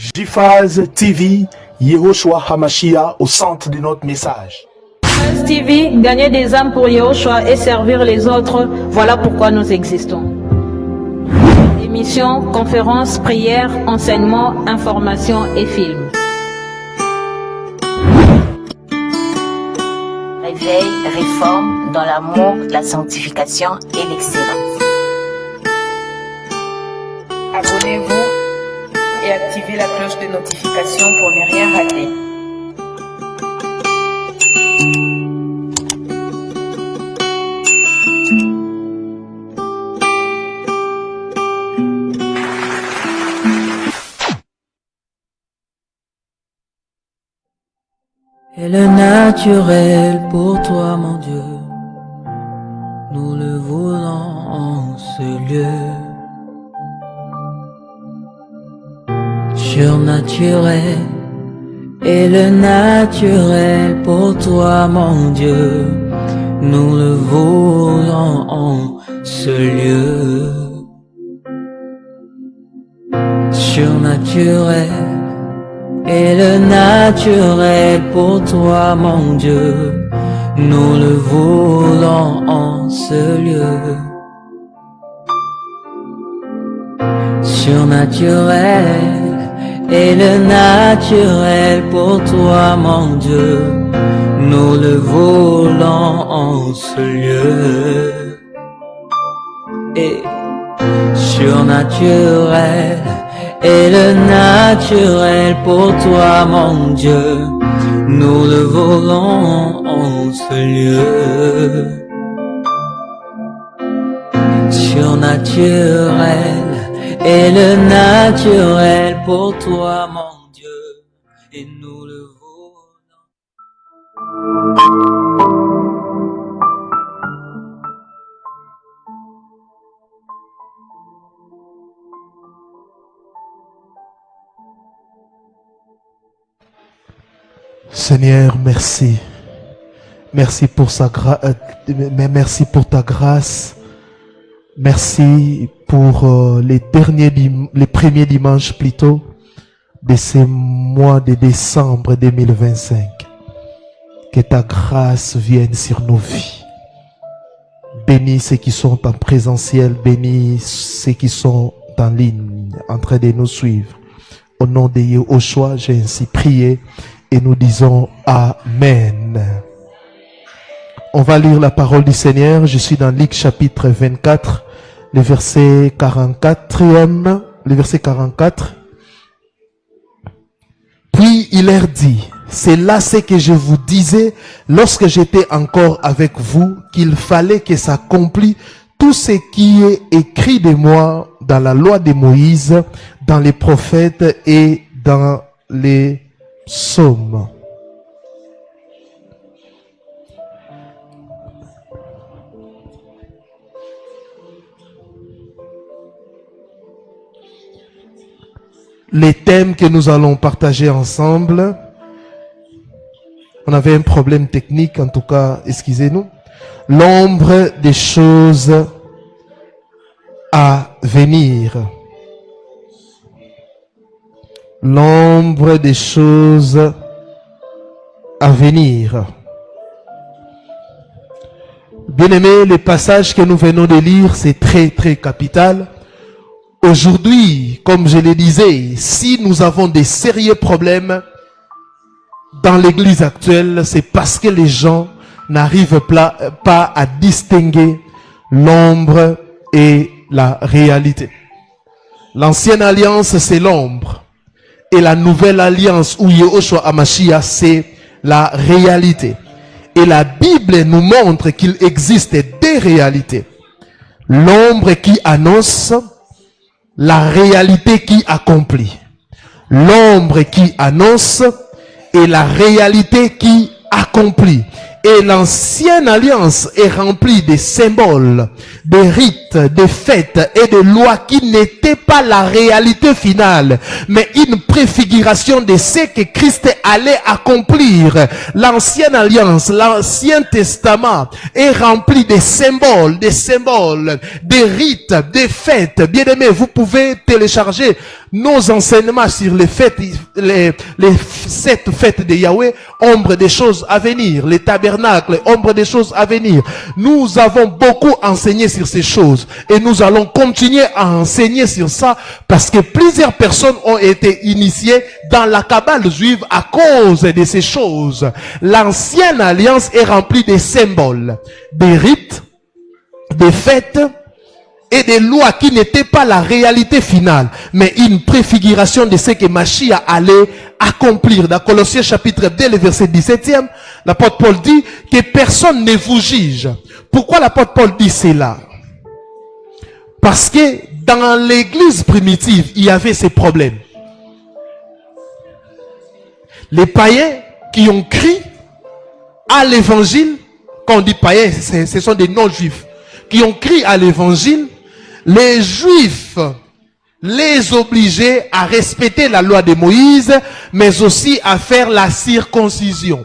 JPhase TV, Yehoshua Hamashiach au centre de notre message. JPhase TV, gagner des âmes pour Yehoshua et servir les autres, voilà pourquoi nous existons. Émissions, conférences, prières, enseignements, informations et films. Réveil, réforme dans l'amour, la sanctification et l'excellence. Abonnez-vous et activez la cloche de notification pour ne rien rater. Et le naturel pour toi, mon Dieu, nous le voulons en ce lieu. Surnaturel et le naturel pour toi, mon Dieu, nous le voulons en ce lieu. Surnaturel et le naturel pour toi, mon Dieu, nous le voulons en ce lieu. Surnaturel et le naturel pour toi, mon Dieu, nous le voulons en ce lieu. Et surnaturel et le naturel pour toi, mon Dieu, nous le voulons en ce lieu. Surnaturel et le naturel pour toi, mon Dieu, et nous le voulons. Seigneur, merci. Merci pour merci pour ta grâce. Merci pour les premiers dimanches plutôt de ce mois de décembre 2025. Que ta grâce vienne sur nos vies. Bénis ceux qui sont en présentiel, bénis ceux qui sont en ligne, en train de nous suivre. Au nom de Yehoshua, j'ai ainsi prié et nous disons Amen. On va lire la parole du Seigneur. Je suis dans Luc chapitre 24, le verset 44e, le verset 44. Puis il leur dit, c'est là ce que je vous disais lorsque j'étais encore avec vous, qu'il fallait que s'accomplisse tout ce qui est écrit de moi dans la loi de Moïse, dans les prophètes et dans les psaumes. Les thèmes que nous allons partager ensemble, on avait un problème technique, en tout cas, excusez-nous. L'ombre des choses à venir. L'ombre des choses à venir. Bien-aimés, le passage que nous venons de lire, c'est très très capital. Aujourd'hui, comme je le disais, si nous avons des sérieux problèmes dans l'église actuelle, c'est parce que les gens n'arrivent pas à distinguer l'ombre et la réalité. L'ancienne alliance, c'est l'ombre. Et la nouvelle alliance, où Yehoshua Hamashiach, c'est la réalité. Et la Bible nous montre qu'il existe des réalités. L'ombre qui annonce, la réalité qui accomplit. L'ombre qui annonce et la réalité qui accomplit. Et l'ancienne alliance est remplie de symboles, de rites, de fêtes et de lois qui n'étaient pas la réalité finale, mais une préfiguration de ce que Christ allait accomplir. L'ancienne alliance, l'ancien testament est rempli de symboles, de rites, de fêtes. Bien aimés, vous pouvez télécharger nos enseignements sur les fêtes, les 7 fêtes de Yahweh, ombre des choses à venir, les tabernacles, ombre des choses à venir. Nous avons beaucoup enseigné sur ces choses et nous allons continuer à enseigner sur ça parce que plusieurs personnes ont été initiées dans la Kabbale juive à cause de ces choses. L'ancienne alliance est remplie de symboles, des rites, des fêtes et des lois qui n'étaient pas la réalité finale, mais une préfiguration de ce que Mashiach allait accomplir. Dans Colossiens chapitre 2, le verset 17e, l'apôtre Paul dit que personne ne vous juge. Pourquoi l'apôtre Paul dit cela? Parce que dans l'église primitive, il y avait ces problèmes. Les païens qui ont cru à l'évangile, quand on dit païens, ce sont des non-juifs, qui ont cru à l'évangile, les Juifs les obligeaient à respecter la loi de Moïse, mais aussi à faire la circoncision.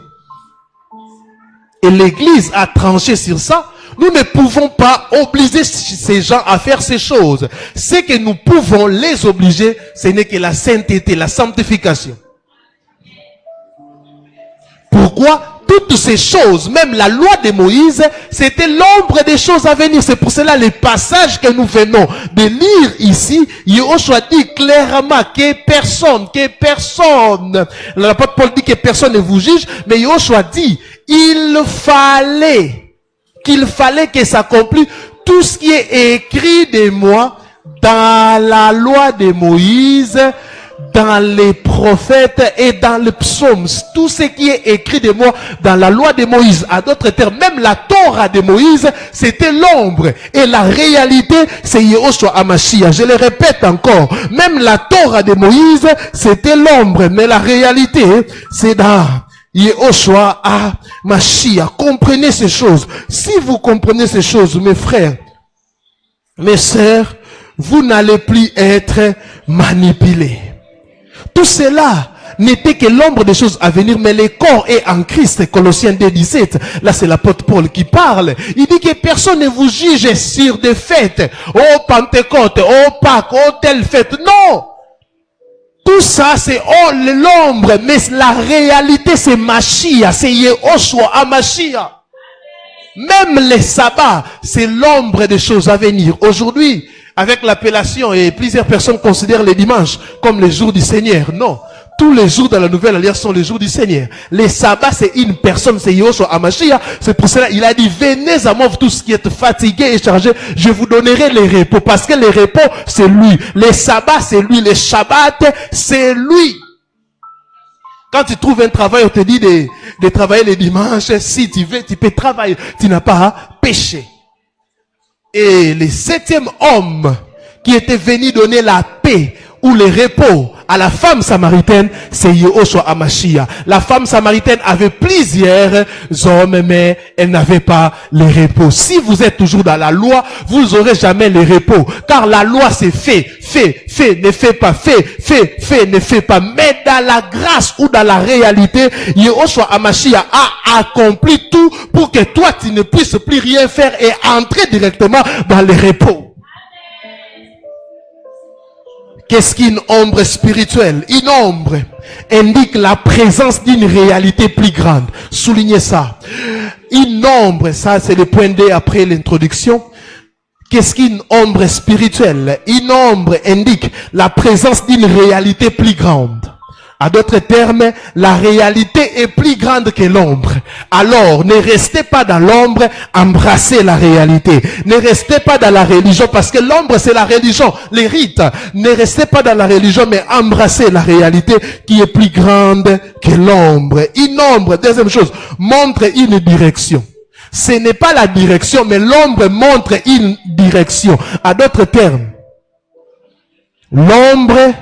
Et l'Église a tranché sur ça. Nous ne pouvons pas obliger ces gens à faire ces choses. Ce que nous pouvons les obliger, ce n'est que la sainteté, la sanctification. Pourquoi? Toutes ces choses, même la loi de Moïse, c'était l'ombre des choses à venir. C'est pour cela les passages que nous venons de lire ici, Yahushua dit clairement que personne, l'apôtre Paul dit que personne ne vous juge, mais Yahushua dit, qu'il fallait que s'accomplisse tout ce qui est écrit de moi dans la loi de Moïse, dans les prophètes et dans les psaumes. Tout ce qui est écrit de moi dans la loi de Moïse, à d'autres termes, même la Torah de Moïse, c'était l'ombre. Et la réalité, c'est Yahushua HaMashiach. Je le répète encore, même la Torah de Moïse, c'était l'ombre. Mais la réalité, c'est dans Yahushua HaMashiach. Comprenez ces choses. Si vous comprenez ces choses, mes frères, mes sœurs, vous n'allez plus être manipulés. Tout cela n'était que l'ombre des choses à venir, mais le corps est en Christ. Colossiens 2, 17. Là, c'est l'apôtre Paul qui parle. Il dit que personne ne vous juge sur des fêtes. Oh, Pentecôte, oh, Pâques, oh, telle fête. Non! Tout ça, c'est l'ombre, mais la réalité, c'est Mashiach, c'est Yahushua HaMashiach. Même les sabbats, c'est l'ombre des choses à venir. Aujourd'hui, avec l'appellation, et plusieurs personnes considèrent les dimanches comme les jours du Seigneur. Non. Tous les jours dans la nouvelle alliance sont les jours du Seigneur. Les sabbats, c'est une personne, c'est Yahushua HaMashiach. C'est pour cela, il a dit, venez à moi, vous tous qui êtes fatigués et chargés, je vous donnerai les repos. Parce que les repos, c'est lui. Les sabbats, c'est lui. Les shabbats, c'est lui. Quand tu trouves un travail, on te dit de travailler les dimanches. Si tu veux, tu peux travailler. Tu n'as pas à pécher. Et le 7e homme qui était venu donner la paix ou le repos à la femme samaritaine, c'est Yahushua HaMashiach. La femme samaritaine avait plusieurs hommes, mais elle n'avait pas le repos. Si vous êtes toujours dans la loi, vous n'aurez jamais le repos. Car la loi c'est fait, ne fait pas, fait, ne fait pas. Mais dans la grâce ou dans la réalité, Yahushua HaMashiach a accompli tout pour que toi tu ne puisses plus rien faire et entrer directement dans le repos. Qu'est-ce qu'une ombre spirituelle? Une ombre indique la présence d'une réalité plus grande. Soulignez ça. Une ombre, ça c'est le point D après l'introduction. Qu'est-ce qu'une ombre spirituelle? Une ombre indique la présence d'une réalité plus grande. À d'autres termes, la réalité est plus grande que l'ombre. Alors, ne restez pas dans l'ombre, embrassez la réalité. Ne restez pas dans la religion, parce que l'ombre c'est la religion, les rites. Ne restez pas dans la religion, mais embrassez la réalité qui est plus grande que l'ombre. Une ombre, deuxième chose, montre une direction. Ce n'est pas la direction, mais l'ombre montre une direction. À d'autres termes, l'ombre,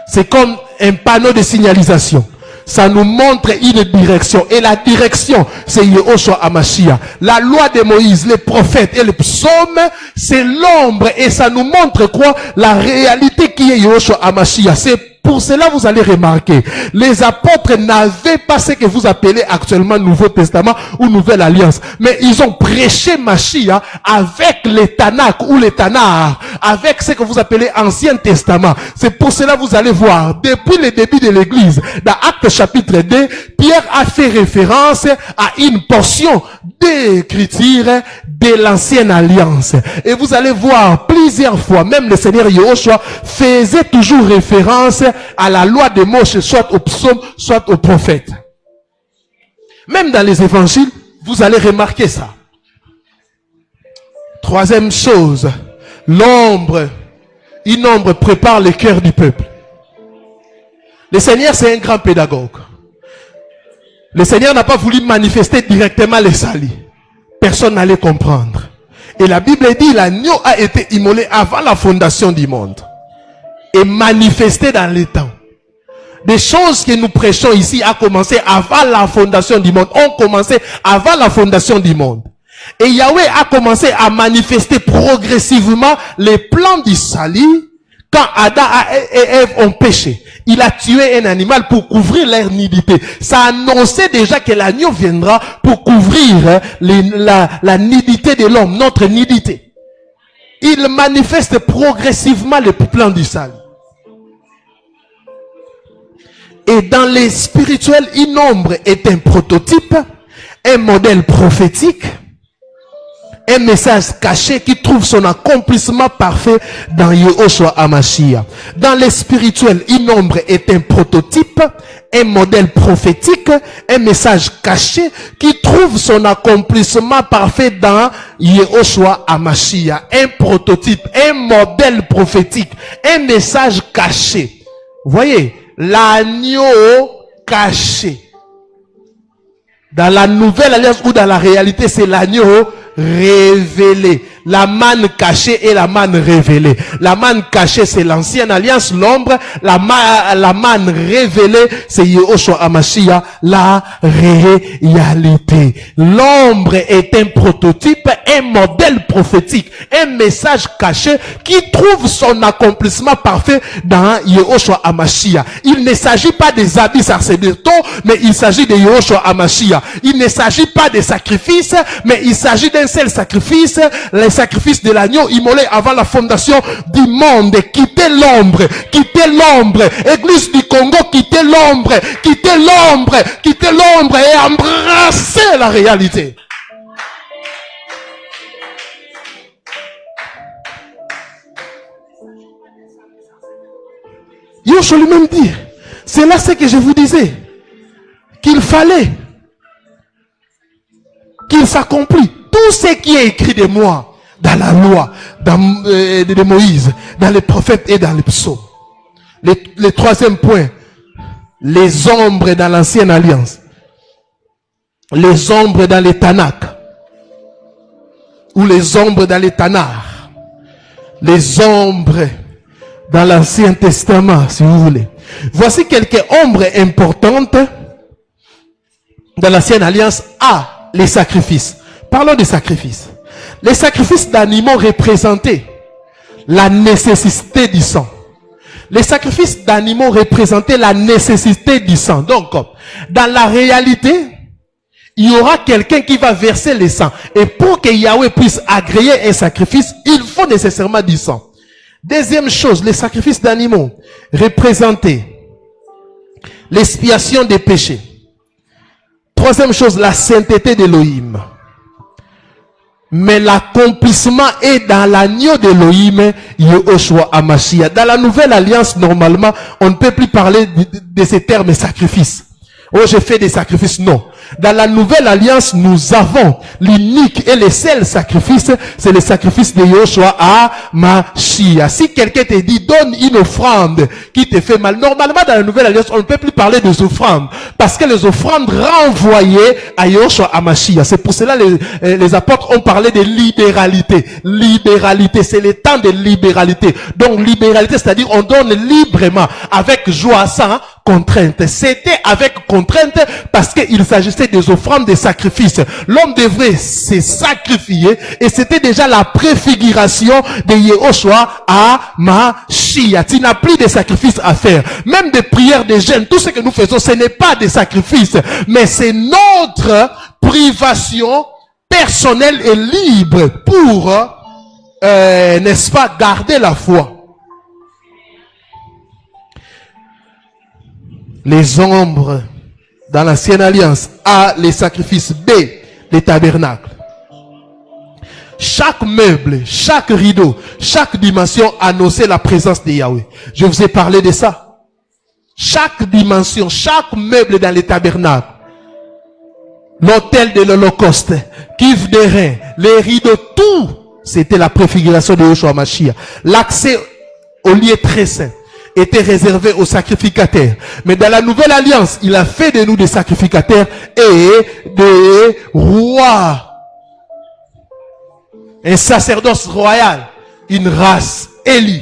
c'est comme un panneau de signalisation. Ça nous montre une direction. Et la direction, c'est Yehoshua Hamashiach. La loi de Moïse, les prophètes et les psaumes, c'est l'ombre. Et ça nous montre quoi? La réalité qui est Yehoshua Hamashiach. C'est pour cela, vous allez remarquer, les apôtres n'avaient pas ce que vous appelez actuellement Nouveau Testament ou Nouvelle Alliance. Mais ils ont prêché Mashiach avec les Tanakh ou les Tanakh, avec ce que vous appelez Ancien Testament. C'est pour cela, vous allez voir, depuis le début de l'Église, dans Actes chapitre 2, Pierre a fait référence à une portion d'écriture de l'Ancienne Alliance. Et vous allez voir plusieurs fois, même le Seigneur Yehoshua faisait toujours référence à la loi de Moïse, soit au psaume, soit aux prophètes. Même dans les évangiles, vous allez remarquer ça. Troisième chose, l'ombre. Une ombre prépare le cœur du peuple. Le Seigneur, c'est un grand pédagogue. Le Seigneur n'a pas voulu manifester directement les salis. Personne n'allait comprendre. Et la Bible dit, l'agneau a été immolé avant la fondation du monde. Et manifesté dans les temps. Des choses que nous prêchons ici a commencé avant la fondation du monde. Ont commencé avant la fondation du monde. Et Yahweh a commencé à manifester progressivement les plans du salut quand Adam et Ève ont péché. Il a tué un animal pour couvrir leur nudité. Ça annonçait déjà que l'agneau viendra pour couvrir la nudité de l'homme, notre nudité. Il manifeste progressivement les plans du salut. Et dans les spirituels, une ombre est un prototype, un modèle prophétique, un message caché qui trouve son accomplissement parfait dans Yehoshua Hamashiach. Dans les spirituels, une ombre est un prototype, un modèle prophétique, un message caché qui trouve son accomplissement parfait dans Yehoshua Hamashiach. Un prototype, un modèle prophétique, un message caché. Vous voyez, l'agneau caché. Dans la nouvelle alliance ou dans la réalité, c'est l'agneau révélé. La manne cachée et la manne révélée. La manne cachée, c'est l'ancienne alliance, l'ombre. La manne révélée, c'est Yehoshua Hamashiach, la réalité. L'ombre est un prototype, un modèle prophétique, un message caché qui trouve son accomplissement parfait dans Yehoshua Hamashiach. Il ne s'agit pas des habits sacerdotaux, mais il s'agit de Yehoshua Hamashiach. Il ne s'agit pas des sacrifices, mais il s'agit d'un seul sacrifice, le sacrifice de l'agneau immolé avant la fondation du monde. Quittez l'ombre, quittez l'ombre. Église du Congo, quittez l'ombre, quittez l'ombre, quittez l'ombre et embrassez la réalité. Yoshua lui-même dit, c'est là ce que je vous disais, qu'il fallait qu'il s'accomplisse tout ce qui est écrit de moi dans la loi, de Moïse, dans les prophètes et dans les psaumes. Le troisième point, les ombres dans l'ancienne alliance, les ombres dans les Tanakh, ou les ombres dans les Tanakh, les ombres dans l'Ancien Testament, si vous voulez. Voici quelques ombres importantes dans l'ancienne alliance à les sacrifices. Parlons des sacrifices. Les sacrifices d'animaux représentaient la nécessité du sang. Les sacrifices d'animaux représentaient la nécessité du sang. Donc, dans la réalité, il y aura quelqu'un qui va verser le sang. Et pour que Yahweh puisse agréer un sacrifice, il faut nécessairement du sang. Deuxième chose, les sacrifices d'animaux représentaient l'expiation des péchés. Troisième chose, la sainteté d'Élohim. Mais l'accomplissement est dans l'agneau d'Élohim, Yehoshua Hamashiach. Dans la nouvelle alliance, normalement, on ne peut plus parler de ces termes sacrifices. Oh, j'ai fait des sacrifices. Non. Dans la nouvelle alliance, nous avons l'unique et le seul sacrifice, c'est le sacrifice de Yehoshua Hamashiach. Si quelqu'un te dit, donne une offrande qui te fait mal, normalement dans la nouvelle alliance, on ne peut plus parler des offrandes, parce que les offrandes renvoyaient à Yehoshua Hamashiach. C'est pour cela les apôtres ont parlé de libéralité. Libéralité, c'est le temps de libéralité. Donc libéralité, c'est-à-dire on donne librement, avec joie, ça, contrainte. C'était avec contrainte parce qu'il s'agissait des offrandes, des sacrifices. L'homme devrait se sacrifier et c'était déjà la préfiguration de Yehoshua à Mashiach. Tu n'as plus de sacrifices à faire. Même des prières, des jeûnes, tout ce que nous faisons, ce n'est pas des sacrifices, mais c'est notre privation personnelle et libre pour, n'est-ce pas, garder la foi. Les ombres dans l'ancienne alliance. A, les sacrifices. B, les tabernacles. Chaque meuble, chaque rideau, chaque dimension annonçait la présence de Yahweh. Je vous ai parlé de ça. Chaque dimension, chaque meuble dans les tabernacles. L'autel de l'Holocauste, Kif des reins, les rideaux, tout, c'était la préfiguration de Yehoshua Mashiach. L'accès au lieu très saint était réservé aux sacrificateurs. Mais dans la nouvelle alliance, il a fait de nous des sacrificateurs et des rois. Un sacerdoce royal, une race élue.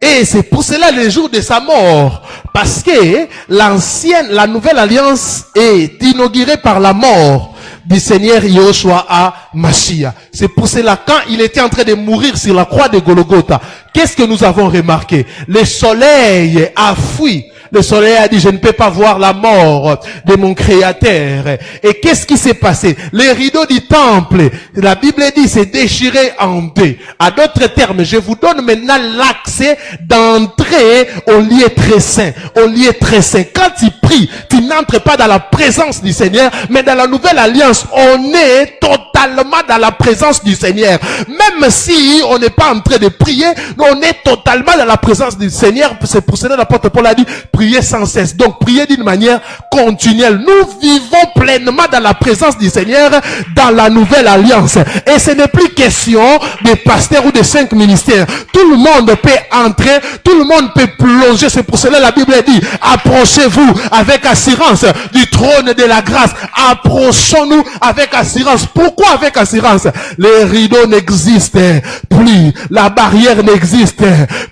Et c'est pour cela le jour de sa mort, parce que la nouvelle alliance est inaugurée par la mort du Seigneur Yehoshua à Mashiach. C'est pour cela, quand il était en train de mourir sur la croix de Golgotha, qu'est-ce que nous avons remarqué? Le soleil a fui. Le soleil a dit, je ne peux pas voir la mort de mon créateur. Et qu'est-ce qui s'est passé? Les rideaux du temple, la Bible dit, c'est déchiré en deux. À d'autres termes, je vous donne maintenant l'accès d'entrer au lieu très saint. Au lieu très saint. Quand tu pries, tu n'entres pas dans la présence du Seigneur, mais dans la nouvelle alliance, on est totalement dans la présence du Seigneur. Même si on n'est pas en train de prier, on est totalement dans la présence du Seigneur. C'est pour cela que l'apôtre Paul a dit, prier sans cesse. Donc, prier d'une manière continuelle. Nous vivons pleinement dans la présence du Seigneur dans la nouvelle alliance. Et ce n'est plus question des pasteurs ou des 5 ministères. Tout le monde peut entrer, tout le monde peut plonger. C'est pour cela que la Bible dit, approchez-vous avec assurance du trône de la grâce. Approchons-nous avec assurance. Pourquoi avec assurance? Les rideaux n'existent plus. La barrière n'existe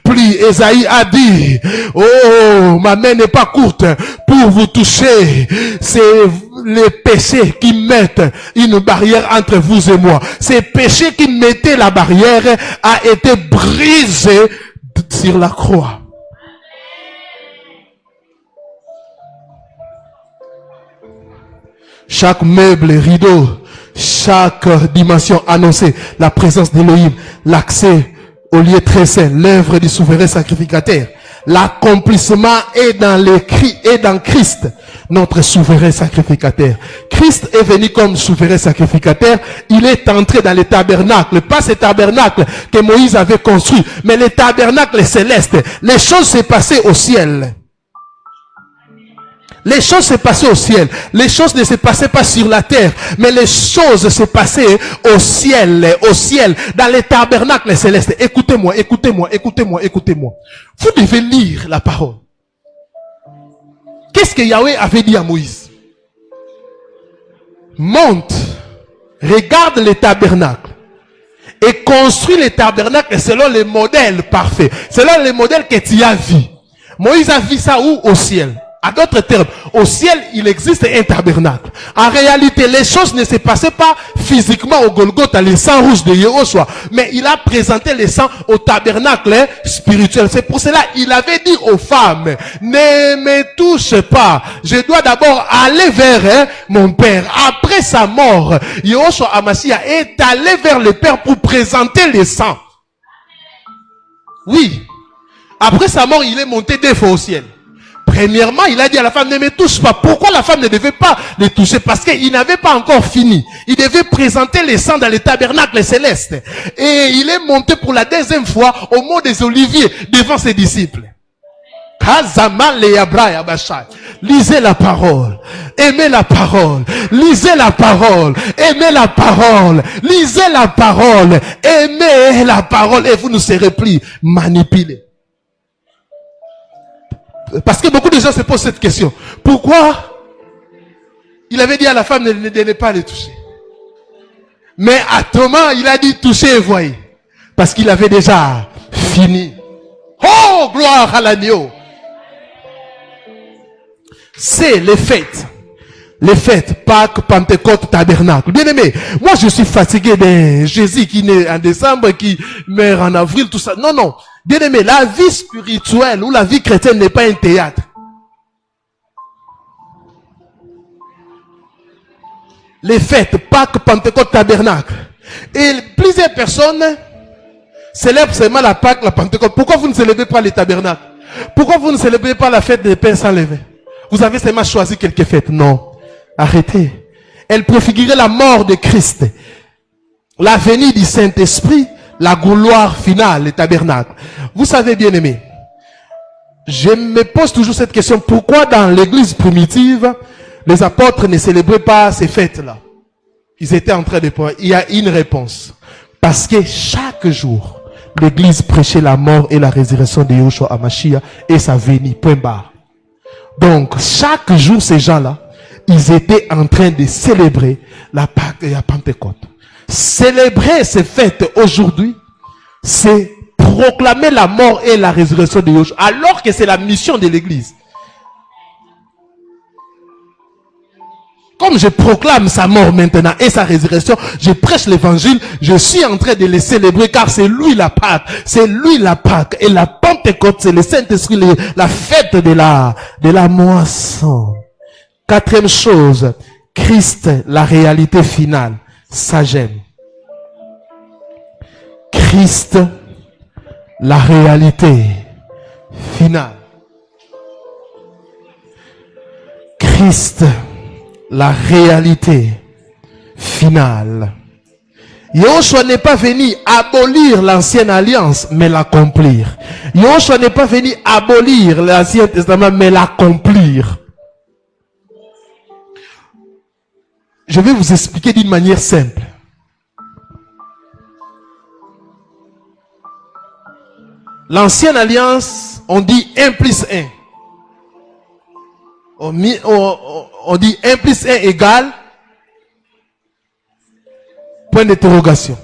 plus. Ésaïe a dit, oh, ma main n'est pas courte pour vous toucher. C'est les péchés qui mettent une barrière entre vous et moi. Ces péchés qui mettaient la barrière a été brisé sur la croix. Chaque meuble, rideau, chaque dimension annonçait la présence d'Élohim, l'accès au lieu très saint, l'œuvre du souverain sacrificateur. L'accomplissement est dans l'écrit et dans Christ, notre souverain sacrificateur. Christ est venu comme souverain sacrificateur. Il est entré dans les tabernacles, pas ces tabernacles que Moïse avait construits, mais les tabernacles célestes. Les choses s'est passées au ciel. Les choses se passaient au ciel. Les choses ne se passaient pas sur la terre, mais les choses se passaient au ciel, dans les tabernacles célestes. Écoutez-moi, écoutez-moi, écoutez-moi, écoutez-moi. Vous devez lire la parole. Qu'est-ce que Yahweh avait dit à Moïse? Monte, regarde les tabernacles et construis les tabernacles selon les modèles parfaits, selon les modèles que tu as vus. Moïse a vu ça où? Au ciel. À d'autres termes, au ciel, il existe un tabernacle. En réalité, les choses ne se passaient pas physiquement au Golgotha, les sangs rouges de Yehoshua, mais il a présenté les sangs au tabernacle spirituel. C'est pour cela qu'il avait dit aux femmes, ne me touche pas. Je dois d'abord aller vers mon Père. Après sa mort, Yehoshua Hamashiach est allé vers le Père pour présenter les sangs. Oui. Après sa mort, il est monté 2 fois au ciel. Premièrement, il a dit à la femme, ne me touche pas. Pourquoi la femme ne devait pas les toucher? Parce qu'il n'avait pas encore fini. Il devait présenter les sangs dans les tabernacles célestes. Et il est monté pour la 2e fois au mont des Oliviers devant ses disciples. Lisez la parole. Aimez la parole. Lisez la parole. Aimez la parole. Lisez la parole. Aimez la parole. Et vous ne serez plus manipulés. Parce que beaucoup de gens se posent cette question. Pourquoi il avait dit à la femme de ne pas les toucher? Mais à Thomas, il a dit touchez et voyez. Parce qu'il avait déjà fini. Oh, gloire à l'agneau. C'est les fêtes. Les fêtes, Pâques, Pentecôte, Tabernacle. Bien aimé, moi je suis fatigué de Jésus qui naît en décembre, qui meurt en avril, tout ça. Non, non. Bien aimé, la vie spirituelle ou la vie chrétienne n'est pas un théâtre. Les fêtes, Pâques, Pentecôte, Tabernacle. Et plusieurs personnes célèbrent seulement la Pâques, la Pentecôte. Pourquoi vous ne célébrez pas les tabernacles? Pourquoi vous ne célébrez pas la fête des pains sans levain? Vous avez seulement choisi quelques fêtes. Non. Arrêtez. Elle préfigurait la mort de Christ, la venue du Saint-Esprit, la gloire finale, les tabernacles. Vous savez, bien aimé, je me pose toujours cette question. Pourquoi dans l'église primitive, les apôtres ne célébraient pas ces fêtes-là? Ils étaient en train de prendre. Il y a une réponse. Parce que chaque jour, l'église prêchait la mort et la résurrection de Yahushua HaMashiach et sa venue. Point barre. Donc, chaque jour, ces gens-là, ils étaient en train de célébrer la Pâque et la Pentecôte. Célébrer ces fêtes aujourd'hui, c'est proclamer la mort et la résurrection de Yahushua, alors que c'est la mission de l'église. Comme je proclame sa mort maintenant et sa résurrection, je prêche l'évangile, je suis en train de les célébrer car c'est lui la Pâque, c'est lui la Pâque et la Pentecôte, c'est le Saint-Esprit, la fête de la moisson. Quatrième chose, Christ, la réalité finale, ça j'aime. Christ, la réalité finale. Christ, la réalité finale. Yahushua n'est pas venu abolir l'ancienne alliance, mais l'accomplir. Yahushua n'est pas venu abolir l'Ancien Testament, mais l'accomplir. Je vais vous expliquer d'une manière simple. L'ancienne alliance, on dit 1 plus 1. On dit 1 plus 1 égale point d'interrogation.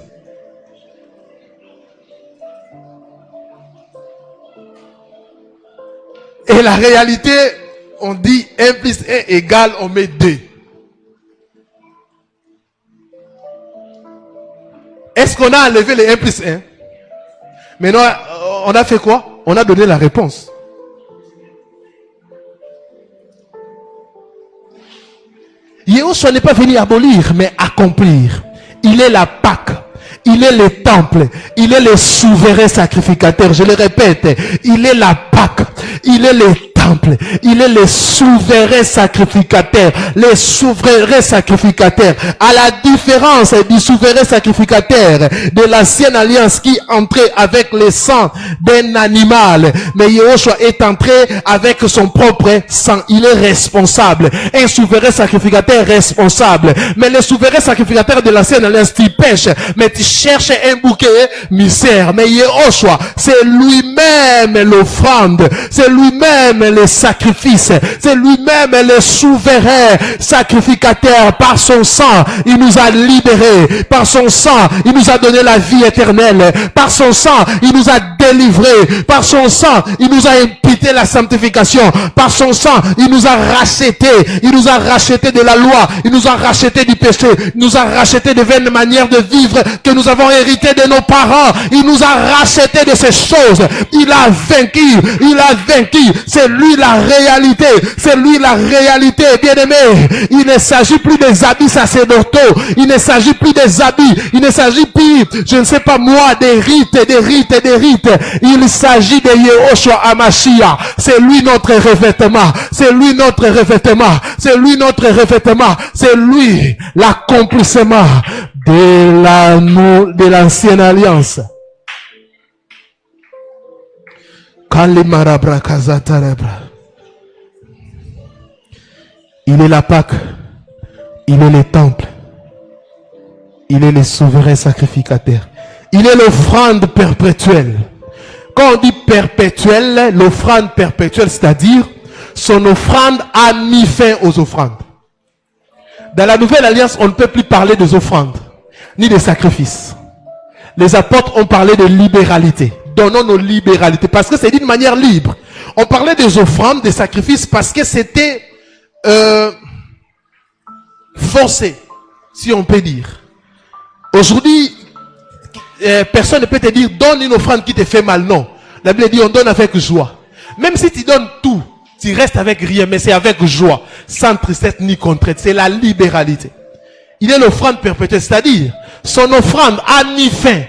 Et la réalité, on dit 1 plus 1 égale, on met 2. Est-ce qu'on a enlevé les 1 plus 1? Maintenant, on a fait quoi? On a donné la réponse. Yahushua n'est pas venu abolir, mais accomplir. Il est la Pâque. Il est le temple. Il est le souverain sacrificateur. Je le répète. Il est la Pâque. Il est le temple. Il est le souverain sacrificateur. Le souverain sacrificateur. À la différence du souverain sacrificateur de l'ancienne alliance qui entrait avec le sang d'un animal. Mais Yahushua est entré avec son propre sang. Il est responsable. Un souverain sacrificateur responsable. Mais le souverain sacrificateur de l'ancienne alliance, tu pêches, mais tu cherches un bouquet misère. Mais Yahushua, c'est lui-même l'offrande. C'est lui-même le sacrifice. C'est lui-même le souverain sacrificateur. Par son sang, il nous a libérés. Par son sang, il nous a donné la vie éternelle. Par son sang, il nous a délivrés. Par son sang, il nous a imputé la sanctification. Par son sang, il nous a rachetés. Il nous a rachetés de la loi. Il nous a rachetés du péché. Il nous a rachetés de vaines manières de vivre que nous avons hérité de nos parents. Il nous a rachetés de ces choses. Il a vaincu. Il a vaincu. C'est lui la réalité. C'est lui la réalité, bien-aimé. Il ne s'agit plus des habits sacerdotaux. Il ne s'agit plus des habits. Il ne s'agit plus, je ne sais pas moi, des rites. Il s'agit de Yahushua HaMashiach. C'est lui notre revêtement. C'est lui notre revêtement. C'est lui notre revêtement. C'est lui l'accomplissement de l'ancienne alliance. Il est la Pâque. Il est le temple. Il est le souverain sacrificateur. Il est l'offrande perpétuelle. Quand on dit perpétuelle, l'offrande perpétuelle, c'est-à-dire son offrande a mis fin aux offrandes. Dans la nouvelle alliance, on ne peut plus parler des offrandes, ni des sacrifices. Les apôtres ont parlé de libéralité. donnons nos libéralités. Parce que c'est d'une manière libre. On parlait des offrandes, des sacrifices, parce que c'était forcé, si on peut dire. Aujourd'hui, personne ne peut te dire, donne une offrande qui te fait mal. Non. La Bible dit, on donne avec joie. Même si tu donnes tout, tu restes avec rien, mais c'est avec joie, sans tristesse ni contrainte. C'est la libéralité. Il est l'offrande perpétuelle, c'est-à-dire, son offrande a ni fin.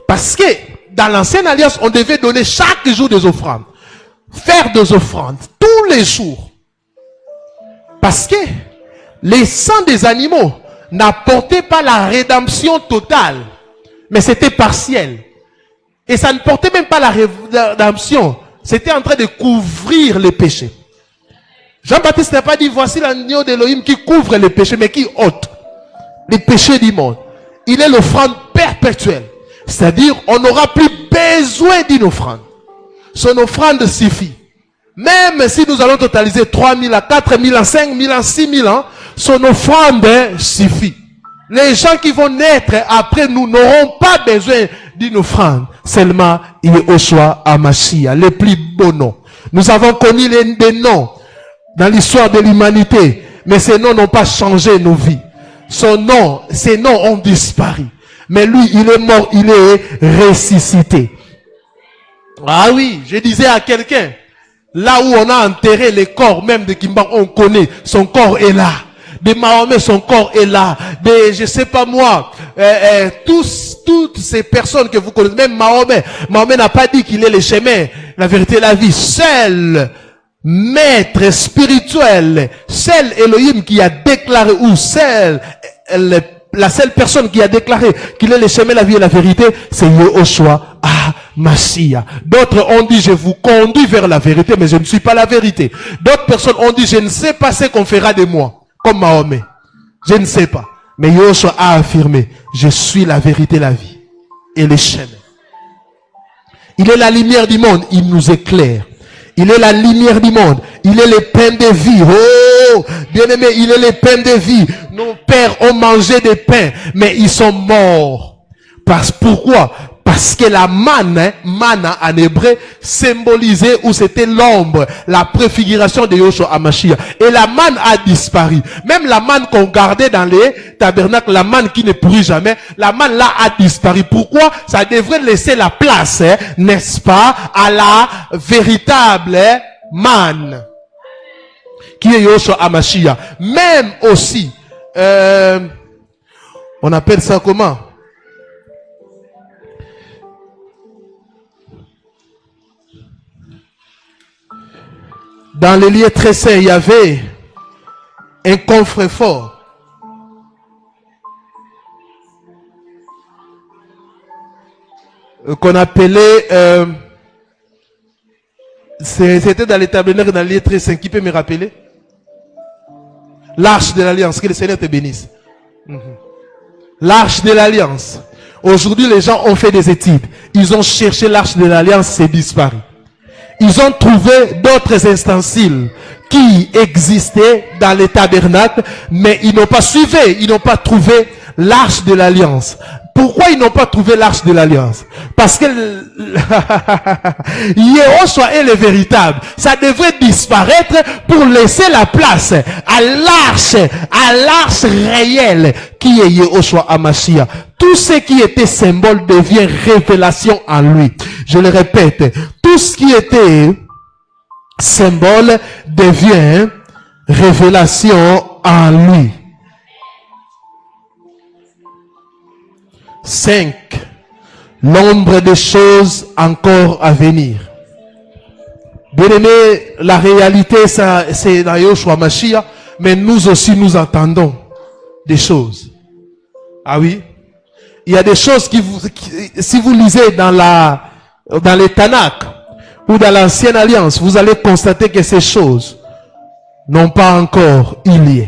Parce que, dans l'ancienne alliance, on devait donner chaque jour des offrandes. Faire des offrandes, tous les jours. Parce que, les sangs des animaux n'apportaient pas la rédemption totale, mais c'était partiel. Et ça ne portait même pas la rédemption. C'était en train de couvrir les péchés. Jean-Baptiste n'a pas dit, voici l'agneau d'Élohim qui couvre les péchés, mais qui ôte les péchés du monde. Il est l'offrande perpétuelle. C'est-à-dire, on n'aura plus besoin d'une offrande. Son offrande suffit. Même si nous allons totaliser 3000 à 4000 à 5000 à 6000 ans, son offrande suffit. Les gens qui vont naître après nous n'auront pas besoin d'une offrande. Seulement, il est Yoshua HaMashiach, le plus beau nom. Nous avons connu des noms dans l'histoire de l'humanité, mais ces noms n'ont pas changé nos vies. Ces noms ont disparu. Mais lui, il est mort, il est ressuscité. Ah oui, je disais à quelqu'un, là où on a enterré les corps même de Kimba, on connaît, son corps est là. De Mahomet, son corps est là. De, je sais pas moi, toutes ces personnes que vous connaissez, même Mahomet n'a pas dit qu'il est le chemin, la vérité et la vie. Seul maître spirituel, seul Elohim qui a déclaré, ou la seule personne qui a déclaré qu'il est le chemin, la vie et la vérité, c'est Yoshua HaMashiach. D'autres ont dit, je vous conduis vers la vérité, mais je ne suis pas la vérité. D'autres personnes ont dit, je ne sais pas ce qu'on fera de moi. Comme Mahomet. Je ne sais pas. Mais Yoshua a affirmé, je suis la vérité, la vie et le chemin. Il est la lumière du monde, il nous éclaire. Il est la lumière du monde. Il est le pain de vie. Oh, bien-aimé, il est le pain de vie. Nos pères ont mangé des pains, mais ils sont morts. Pourquoi? Parce que la manne, manna en hébreu, symbolisait où c'était l'ombre, la préfiguration de Yoshua HaMashiach. Et la manne a disparu. Même la manne qu'on gardait dans les tabernacles, la manne qui ne pourrit jamais, la manne là a disparu. Pourquoi? Ça devrait laisser la place, n'est-ce pas, à la véritable manne, qui est Yoshua HaMashiach. Même aussi, on appelle ça comment? Dans les lieux très saints, il y avait un coffre-fort. Qu'on appelait, c'était dans les tabernacles, dans les lieux très saints. Qui peut me rappeler? L'arche de l'alliance. Que le Seigneur te bénisse. L'arche de l'alliance. Aujourd'hui, les gens ont fait des études. Ils ont cherché l'arche de l'alliance, c'est disparu. Ils ont trouvé d'autres ustensiles qui existaient dans les tabernacles, mais ils n'ont pas suivi, ils n'ont pas trouvé l'arche de l'alliance. Pourquoi ils n'ont pas trouvé l'arche de l'alliance? Parce que Yoshua est le véritable. Ça devrait disparaître pour laisser la place à l'arche réelle qui est Yoshua HaMashiach. Tout ce qui était symbole devient révélation en lui. Je le répète, tout ce qui était symbole devient révélation en lui. 5. L'ombre des choses encore à venir. Bien-aimé, la réalité, ça, c'est dans Yoshua HaMashiach, mais nous aussi, nous attendons des choses. Ah oui? Il y a des choses si vous lisez dans les Tanakh ou dans l'ancienne alliance, vous allez constater que ces choses n'ont pas encore eu lieu.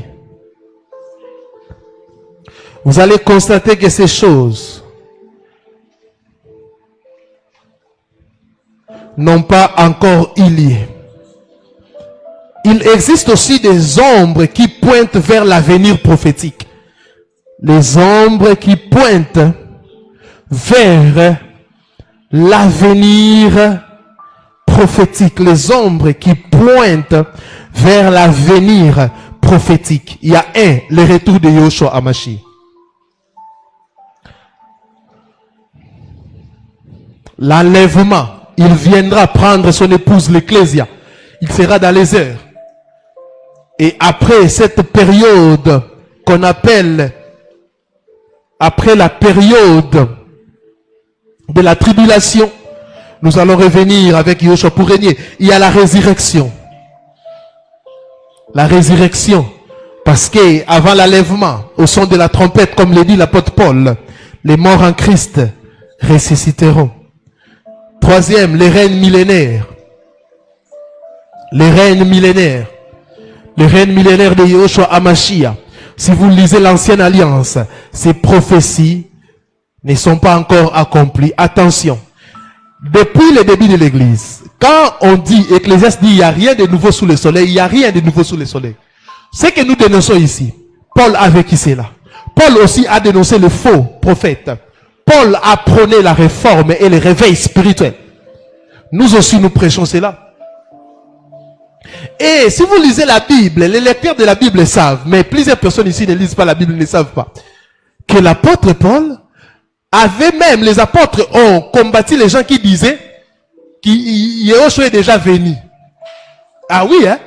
Vous allez constater que ces choses n'ont pas encore eu lieu. Il existe aussi des ombres qui pointent vers l'avenir prophétique. Les ombres qui pointent vers l'avenir prophétique, les ombres qui pointent vers l'avenir prophétique. Il y a le retour de Yahushua HaMashiach. L'enlèvement, il viendra prendre son épouse l'Ecclésia. Il sera dans les airs. Et après cette période qu'on appelle, après la période de la tribulation, nous allons revenir avec Yahushua pour régner. Il y a la résurrection. La résurrection. Parce que avant l'enlèvement, au son de la trompette, comme le dit l'apôtre Paul, les morts en Christ ressusciteront. Troisième, les règnes millénaires. Les règnes millénaires. Les règnes millénaires de Yahushua HaMashiach. Si vous lisez l'Ancienne Alliance, ces prophéties ne sont pas encore accomplies. Attention. Depuis le début de l'Église, quand on dit, Ecclésiaste dit, il n'y a rien de nouveau sous le soleil, il n'y a rien de nouveau sous le soleil. Ce que nous dénonçons ici, Paul a vécu cela. Paul aussi a dénoncé le faux prophète. Paul a prôné la réforme et le réveil spirituel. Nous aussi, nous prêchons cela. Et si vous lisez la Bible, les lecteurs de la Bible savent, mais plusieurs personnes ici ne lisent pas la Bible, ne savent pas, que l'apôtre Paul avait même, les apôtres ont combattu les gens qui disaient que Yahushua est déjà venu. Ah oui, hein?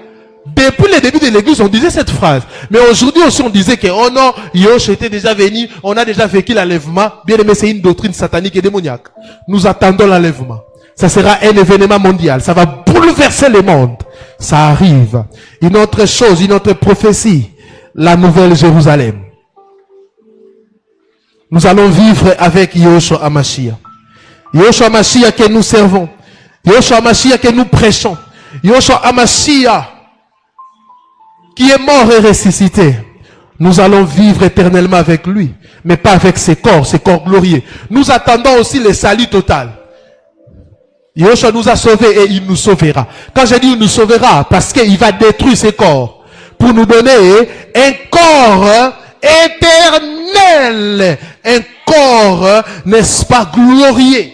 Depuis le début de l'église, on disait cette phrase. Mais aujourd'hui aussi, on disait que, oh non, Yahushua était déjà venu, on a déjà vécu l'enlèvement. Bien aimé, c'est une doctrine satanique et démoniaque. Nous attendons l'enlèvement. Ça sera un événement mondial. Ça va bouleverser le monde. Ça arrive. Une autre chose, une autre prophétie. La nouvelle Jérusalem. Nous allons vivre avec Yahushua HaMashiach. Yahushua HaMashiach que nous servons. Yahushua HaMashiach que nous prêchons. Yahushua HaMashiach qui est mort et ressuscité. Nous allons vivre éternellement avec lui. Mais pas avec ses corps glorieux. Nous attendons aussi le salut total. Yahushua nous a sauvés et il nous sauvera. Quand je dis il nous sauvera, parce qu'il va détruire ses corps. Pour nous donner un corps éternel. Un corps, n'est-ce pas, glorieux.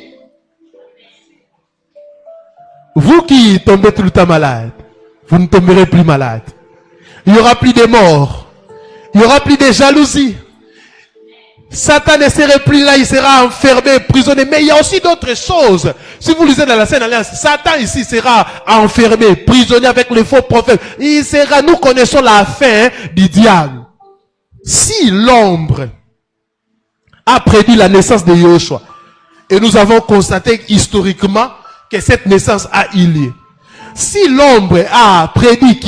Vous qui tombez tout le temps malade, vous ne tomberez plus malade. Il n'y aura plus de morts. Il n'y aura plus de jalousie. Satan ne serait plus là, il sera enfermé, prisonnier. Mais il y a aussi d'autres choses. Si vous lisez dans la Sainte Alliance, Satan ici sera enfermé, prisonnier avec les faux prophètes. Il sera, nous connaissons la fin du diable. Si l'ombre a prédit la naissance de Yahushua, et nous avons constaté historiquement que cette naissance a eu lieu. Si l'ombre a prédit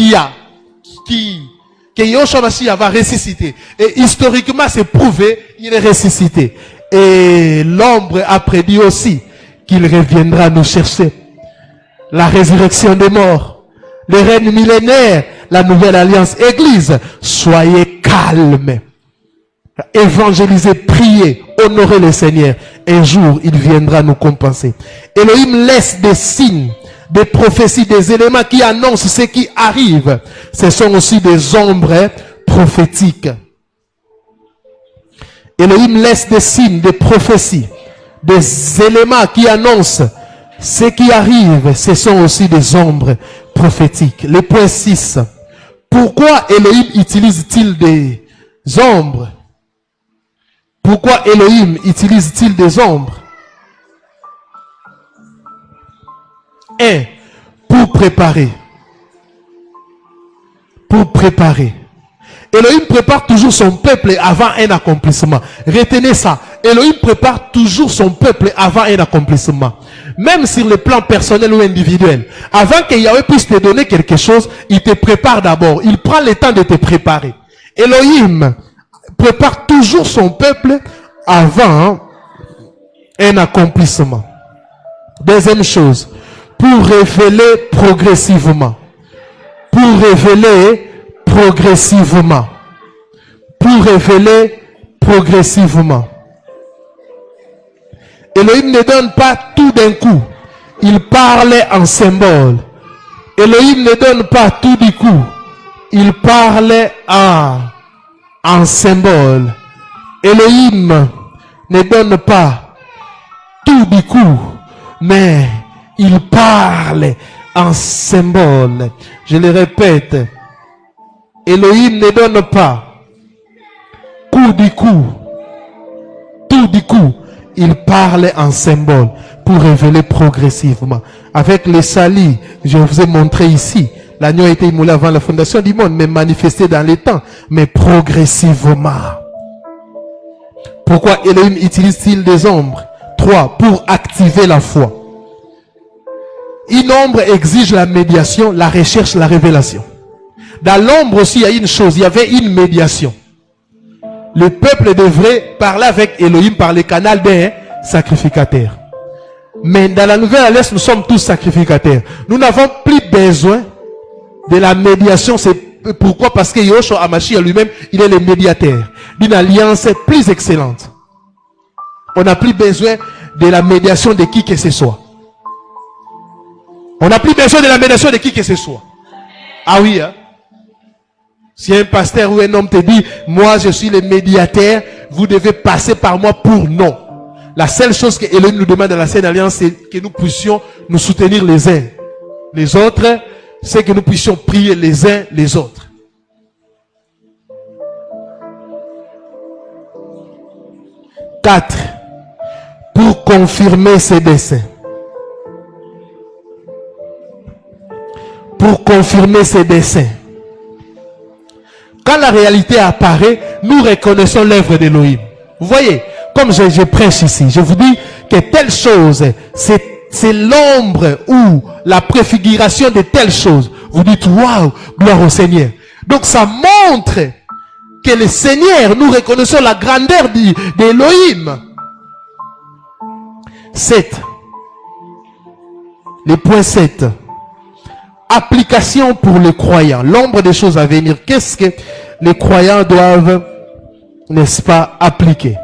que Yahushua HaMashiach va ressusciter, et historiquement c'est prouvé, il est ressuscité. Et l'ombre a prédit aussi qu'il reviendra nous chercher. La résurrection des morts, le règne millénaire, la nouvelle alliance, église, soyez calmes. Évangélisez, priez, honorez le Seigneur. Un jour, il viendra nous compenser. Elohim laisse des signes, des prophéties, des éléments qui annoncent ce qui arrive. Ce sont aussi des ombres prophétiques. Elohim laisse des signes, des prophéties, des éléments qui annoncent ce qui arrive. Ce sont aussi des ombres prophétiques. Le point 6. Pourquoi Elohim utilise-t-il des ombres? Pourquoi Elohim utilise-t-il des ombres? 1. Pour préparer. Pour préparer. Elohim prépare toujours son peuple avant un accomplissement. Retenez ça. Elohim prépare toujours son peuple avant un accomplissement. Même sur le plan personnel ou individuel. Avant que Yahweh puisse te donner quelque chose, il te prépare d'abord. Il prend le temps de te préparer. Elohim prépare toujours son peuple avant un accomplissement. Deuxième chose, pour révéler progressivement. Pour révéler progressivement. Pour révéler progressivement. Elohim ne donne pas tout d'un coup. Il parle en symbole. Elohim ne donne pas tout du coup. Il parle en symbole. Elohim ne donne pas tout du coup. mais il parle en symbole. Je le répète, Elohim ne donne pas coup du coup, tout du coup. Il parle en symbole pour révéler progressivement. Avec les salis, je vous ai montré ici, l'agneau a été immolé avant la fondation du monde, mais manifesté dans les temps, mais progressivement. Pourquoi Elohim utilise-t-il des ombres? 3. Pour activer la foi. Une ombre exige la médiation, la recherche, la révélation. Dans l'ombre aussi, il y a une chose, il y avait une médiation. Le peuple devrait parler avec Elohim par le canal des sacrificateurs. Mais dans la nouvelle alliance, nous sommes tous sacrificateurs. Nous n'avons plus besoin de la médiation. C'est pourquoi? Parce que Yahushua HaMashiach lui-même, il est le médiateur d'une alliance plus excellente. On n'a plus besoin de la médiation de qui que ce soit. On n'a plus besoin de la médiation de qui que ce soit. Ah oui, hein? Si un pasteur ou un homme te dit, moi je suis le médiateur, vous devez passer par moi pour non. La seule chose que Elohim nous demande dans la Sainte Alliance, c'est que nous puissions nous soutenir les uns. Les autres, c'est que nous puissions prier les uns les autres. Quatre, pour confirmer ses desseins. Pour confirmer ses desseins. Quand la réalité apparaît, nous reconnaissons l'œuvre d'Elohim. Vous voyez, comme je prêche ici, je vous dis que telle chose, c'est l'ombre ou la préfiguration de telle chose. Vous dites, waouh, gloire au Seigneur. Donc ça montre que le Seigneur, nous reconnaissons la grandeur d'Elohim. 7. Le point 7. Application pour les croyants. L'ombre des choses à venir. Qu'est-ce que les croyants doivent, n'est-ce pas, appliquer?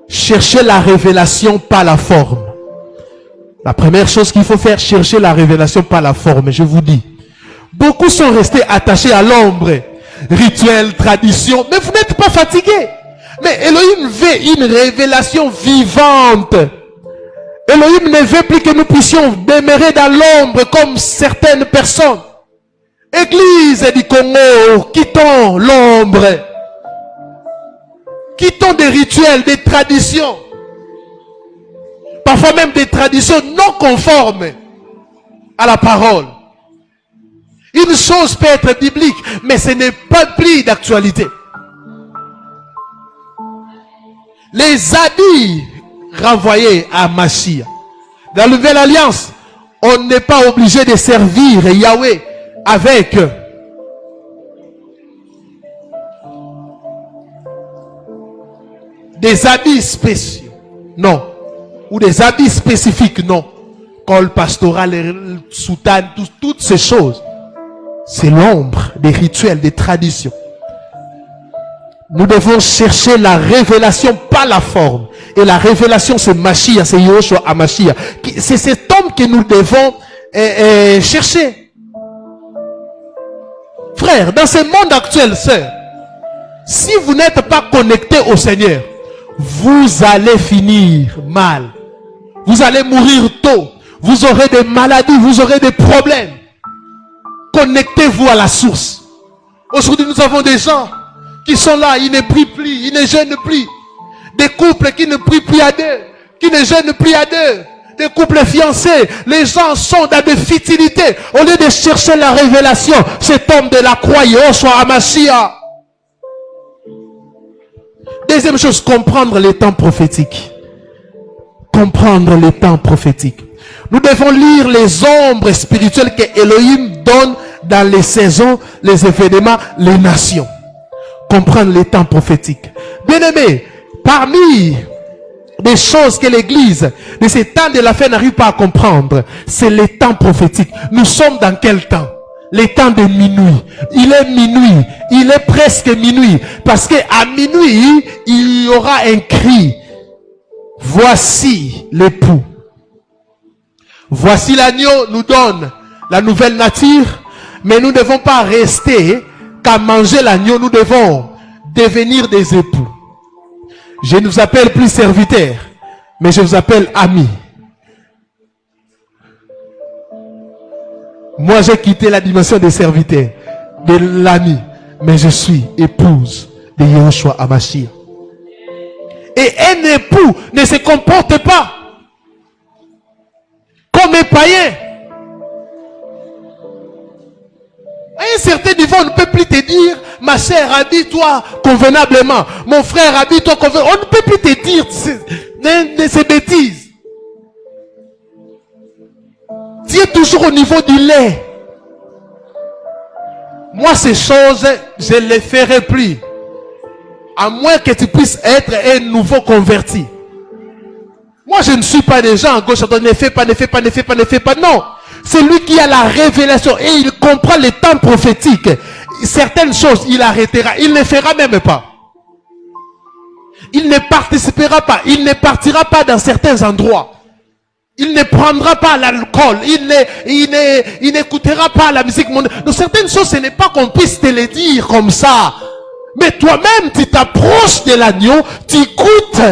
Chercher la révélation par la forme. La première chose qu'il faut faire, chercher la révélation par la forme. Je vous dis, beaucoup sont restés attachés à l'ombre, rituel, tradition, mais vous n'êtes pas fatigués. Mais Elohim veut une révélation vivante. Elohim ne veut plus que nous puissions demeurer dans l'ombre comme certaines personnes. Église du Congo, quittons l'ombre. Quittons des rituels, des traditions. Parfois même des traditions non conformes à la parole. Une chose peut être biblique, mais ce n'est pas plus d'actualité. Les habits renvoyés à Mashiach. Dans la nouvelle alliance, on n'est pas obligé de servir Yahweh avec des habits spéciaux. Non. Ou des habits spécifiques. Non. Col pastoral, soutane, toutes ces choses. C'est l'ombre des rituels, des traditions. Nous devons chercher la révélation, pas la forme. Et la révélation, c'est Mashiach, c'est Yahushua HaMashiach. C'est cet homme que nous devons chercher. Frère, dans ce monde actuel, sœur, si vous n'êtes pas connecté au Seigneur, vous allez finir mal. Vous allez mourir tôt. Vous aurez des maladies, vous aurez des problèmes. Connectez-vous à la source. Aujourd'hui, nous avons des gens qui sont là, ils ne prient plus, ils ne jeûnent plus. Des couples qui ne prient plus à deux, qui ne jeûnent plus à deux. Des couples fiancés, les gens sont dans des futilités. Au lieu de chercher la révélation, cet homme de la croix, Yahushua HaMashiach. Deuxième chose, comprendre les temps prophétiques. Comprendre les temps prophétiques. Nous devons lire les ombres spirituelles que Elohim donne dans les saisons, les événements, les nations. Comprendre les temps prophétiques. Bien-aimés, parmi des choses que l'Église de ces temps de la fin n'arrive pas à comprendre, c'est les temps prophétiques. Nous sommes dans quel temps? Les temps de minuit. Il est minuit. Il est presque minuit. Parce que à minuit, il y aura un cri. Voici l'époux. Voici l'agneau nous donne la nouvelle nature. Mais nous ne devons pas rester qu'à manger l'agneau. Nous devons devenir des époux. Je ne vous appelle plus serviteurs. Mais je vous appelle amis. Moi, j'ai quitté la dimension des serviteurs, de l'ami. Mais je suis épouse de Yahushua Hamashiach. Et un époux ne se comporte pas comme un païen. À un certain niveau, on ne peut plus te dire, ma chère, habille-toi convenablement. Mon frère, habille-toi convenablement. On ne peut plus te dire ces bêtises. Tu es toujours au niveau du lait. Moi, ces choses, je ne les ferai plus. À moins que tu puisses être un nouveau converti. Moi, je ne suis pas des gens à gauche, à droite, ne fais pas, ne fais pas, ne fais pas, ne fais pas. Non. C'est lui qui a la révélation et il comprend les temps prophétiques. Certaines choses, il arrêtera. Il ne fera même pas. Il ne participera pas. Il ne partira pas dans certains endroits. Il ne prendra pas l'alcool. Il n'écoutera pas la musique mondiale. Donc certaines choses, ce n'est pas qu'on puisse te les dire comme ça. Mais toi-même, tu t'approches de l'agneau, tu goûtes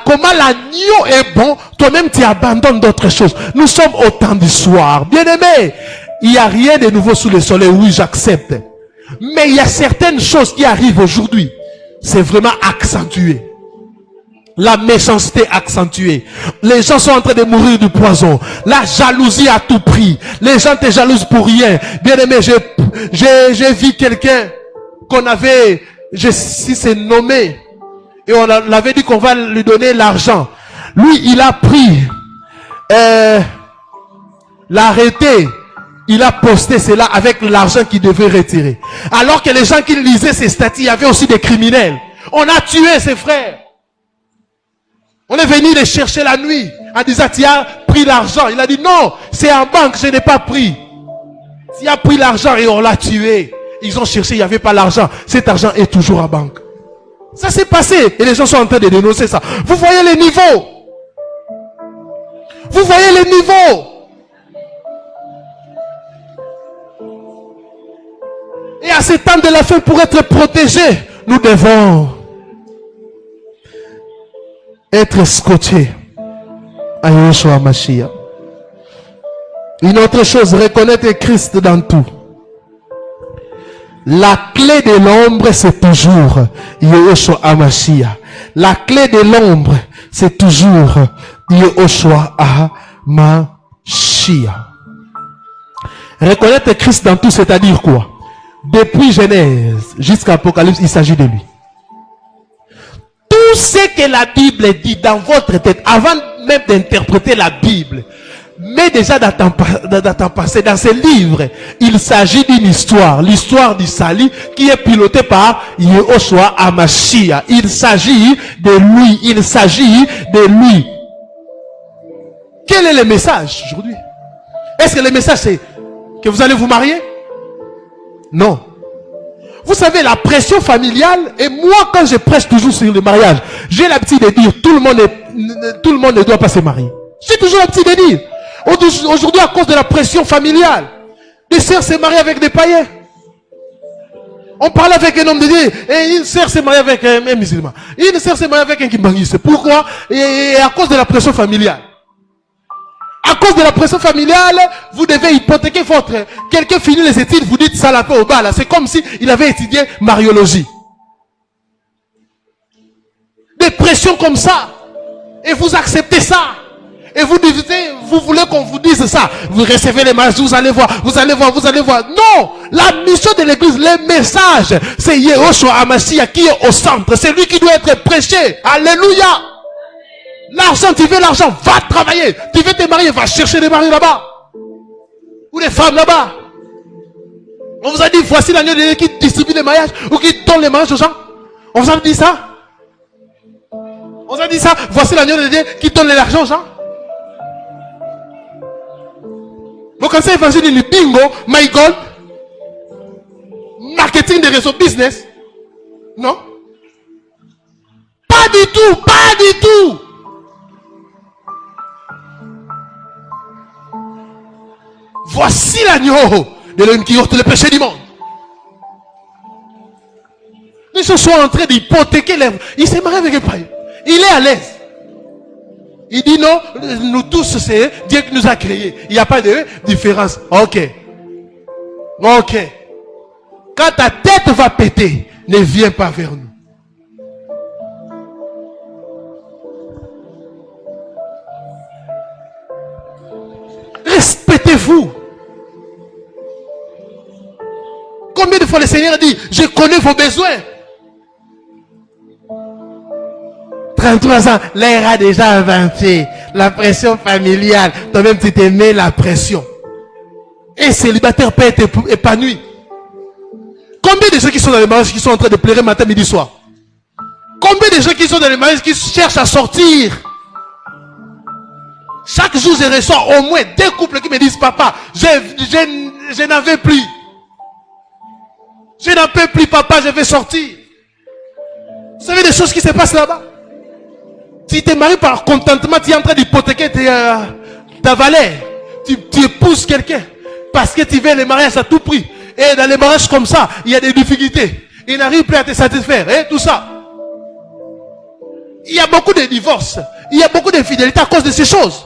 comment l'agneau est bon, toi-même tu abandonnes d'autres choses. Nous sommes au temps du soir. Bien-aimés, il n'y a rien de nouveau sous le soleil. Oui, j'accepte. Mais il y a certaines choses qui arrivent aujourd'hui. C'est vraiment accentué. La méchanceté accentuée. Les gens sont en train de mourir du poison. La jalousie à tout prix. Les gens te jalousent pour rien. Bien-aimé, j'ai vu quelqu'un qu'on avait, si c'est nommé, et on l'avait dit qu'on va lui donner l'argent. Lui, il a pris l'arrêté. Il a posté cela avec l'argent qu'il devait retirer. Alors que les gens qui lisaient ces statuts, il y avait aussi des criminels. On a tué ses frères. On est venu les chercher la nuit en disant, tu as pris l'argent. Il a dit, non, c'est en banque, je n'ai pas pris. Tu as pris l'argent et on l'a tué. Ils ont cherché, il n'y avait pas l'argent. Cet argent est toujours en banque. Ça s'est passé et les gens sont en train de dénoncer ça. Vous voyez les niveaux. Vous voyez les niveaux. Et à ce temps de la fin, pour être protégés, nous devons être scotchés à Yahushua Hamashiach. Une autre chose, reconnaître Christ dans tout. La clé de l'ombre, c'est toujours Yahushua Hamashiach. La clé de l'ombre, c'est toujours Yahushua Hamashiach. Reconnaître Christ dans tout, c'est-à-dire quoi? Depuis Genèse jusqu'à Apocalypse, il s'agit de lui. Tout ce que la Bible dit dans votre tête, avant même d'interpréter la Bible, mais déjà dans ton passé, dans ce livre, il s'agit d'une histoire, l'histoire du salut qui est pilotée par Yahushua Hamashiach. Il s'agit de lui, il s'agit de lui. Quel est le message aujourd'hui? Est-ce que le message c'est que vous allez vous marier? Non. Vous savez, la pression familiale, et moi quand je prêche toujours sur le mariage, j'ai l'habitude de dire tout le monde ne doit pas se marier. J'ai toujours l'habitude de dire. Aujourd'hui, à cause de la pression familiale, des sœurs se marient avec des païens. On parle avec un homme de Dieu, et une sœur se marie avec un musulman. Une sœur se marie avec un kimbanguiste. Pourquoi? Et à cause de la pression familiale. À cause de la pression familiale, vous devez hypothéquer votre... Quelqu'un finit les études, vous dites ça la paix au bas là. C'est comme si il avait étudié mariologie. Des pressions comme ça. Et vous acceptez ça. Et vous voulez qu'on vous dise ça. Vous recevez les messages, vous allez voir, vous allez voir, vous allez voir. Non! La mission de l'église, le message, c'est Yahushua Hamashiach qui est au centre. C'est lui qui doit être prêché. Alléluia! L'argent, tu veux l'argent, va travailler. Tu veux te marier, va chercher des maris là-bas. Ou des femmes là-bas. On vous a dit, voici l'agneau de Dieu qui distribue les mariages ou qui donne les mariages aux gens. On vous a dit ça? On vous a dit ça? Voici l'agneau de Dieu qui donne l'argent aux gens. Vous connaissez l'évangile du bingo, my God, marketing des réseaux business? Non? Pas du tout, pas du tout. Voici l'agneau de l'homme qui ôte le péché du monde. Ils se sont en train d'hypothéquer les... Il s'est marié avec un païen. Il est à l'aise. Il dit non, nous tous, c'est Dieu qui nous a créés. Il n'y a pas de différence. Ok. Ok. Quand ta tête va péter, ne viens pas vers nous. Respectez-vous. Combien de fois le Seigneur dit, je connais vos besoins. 33 ans, l'air a déjà avancé. La pression familiale. Toi-même, tu t'aimais la pression. Et célibataire peut être épanoui. Combien de gens qui sont dans les mariages qui sont en train de pleurer matin, midi, soir? Combien de gens qui sont dans les mariages qui cherchent à sortir? Chaque jour, je reçois au moins 2 couples qui me disent, papa, je n'en veux plus. Je n'en peux plus, papa, je vais sortir. Vous savez des choses qui se passent là-bas? Si tu es marié par contentement, tu es en train d'hypothéquer ta valeur. Tu épouses quelqu'un parce que tu veux le mariage à tout prix. Et dans les mariages comme ça, il y a des difficultés. Il n'arrive plus à te satisfaire. Et tout ça. Il y a beaucoup de divorces. Il y a beaucoup d'infidélité à cause de ces choses.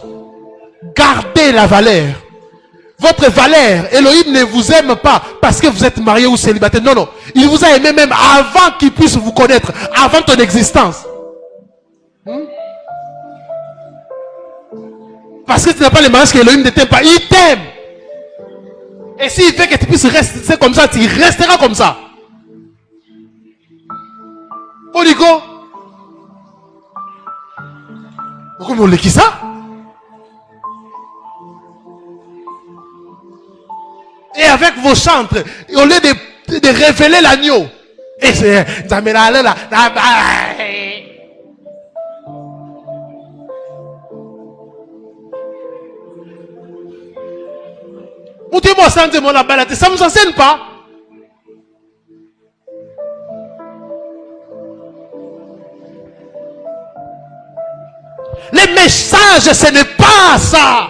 Gardez la valeur. Votre valeur, Elohim ne vous aime pas parce que vous êtes marié ou célibataire. Non, non. Il vous a aimé même avant qu'il puisse vous connaître, avant ton existence. Parce que tu n'as pas le mariage que Elohim ne t'aime pas. Il t'aime. Et s'il fait que tu puisses rester comme ça, tu resteras comme ça. Oligo. Comment on le qui ça? Et avec vos chantres, au lieu de révéler l'agneau. Et c'est... Ça ne nous enseigne pas. Les messages, ce n'est pas ça.